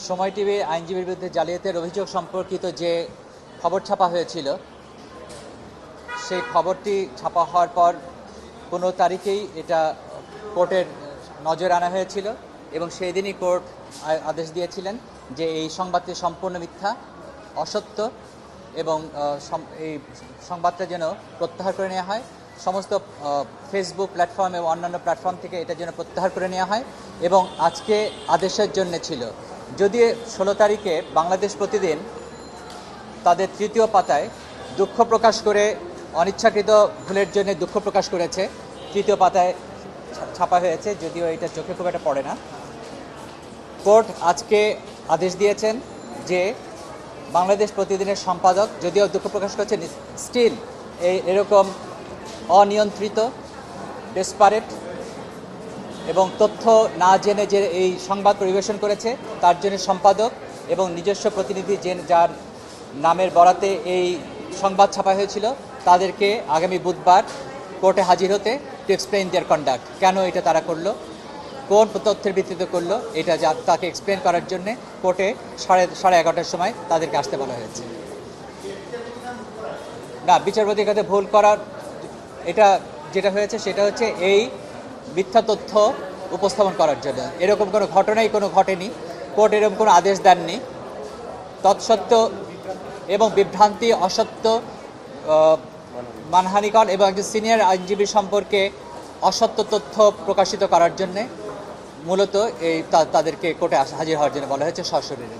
সময় টিভি আইনজীবীর বিরুদ্ধে জালিয়াতির অভিযোগ সম্পর্কিত যে খবর ছাপা হয়েছিল, সেই খবরটি ছাপা হওয়ার পর 15 তারিখেই এটা কোর্টের নজরে আনা হয়েছিল এবং সেই দিনই কোর্ট আদেশ দিয়েছিলেন যে এই সংবাদটি সম্পূর্ণ মিথ্যা, অসত্য এবং এই সংবাদটা যেন প্রত্যাহার করে নেওয়া হয়। সমস্ত ফেসবুক প্ল্যাটফর্ম এবং অন্যান্য প্ল্যাটফর্ম থেকে এটা যেন প্রত্যাহার করে নেওয়া হয় এবং আজকে আদেশের জন্য ছিল। যদি 16 তারিখে বাংলাদেশ প্রতিদিন তাদের তৃতীয় পাতায় দুঃখ প্রকাশ করে অনিচ্ছাকৃত ভুলের জন্য দুঃখ প্রকাশ করেছে, তৃতীয় পাতায় ছাপা হয়েছে, যদিও এটা চোখে খুব একটা পড়ে না। কোর্ট আজকে আদেশ দিয়েছেন যে বাংলাদেশ প্রতিদিনের সম্পাদক যদিও দুঃখ প্রকাশ করেছেন, স্টিল এরকম অনিয়ন্ত্রিত, ডেসপারেট এবং তথ্য না জেনে যে এই সংবাদ পরিবেশন করেছে তার জন্য সম্পাদক এবং নিজস্ব প্রতিনিধি যার নামের বরাতে এই সংবাদ ছাপা হয়েছিল তাদেরকে আগামী বুধবার কোর্টে হাজির হতে টু এক্সপ্লেইন দেয়ার কন্ডাক্ট। কেন এটা তারা করলো, কোন তথ্যের ভিত্তিতে করলো, এটা তাকে এক্সপ্লেন করার জন্যে কোর্টে 11:30টার সময় তাদেরকে আসতে বলা হয়েছে। না, বিচারপতির কাছে ভুল করার এটা যেটা হয়েছে সেটা হচ্ছে এই মিথ্যা তথ্য উপস্থাপন করার জন্য। এরকম কোনো ঘটনাই ঘটেনি, কোর্ট এরকম কোনো আদেশ দেননি। তৎসত্ত্বেও এবং বিভ্রান্তি, অসত্য, মানহানিকর এবং একজন সিনিয়র আইনজীবী সম্পর্কে অসত্য তথ্য প্রকাশিত করার জন্যে মূলত তাদেরকে কোর্টে হাজির হওয়ার জন্য বলা হয়েছে সশরীরে।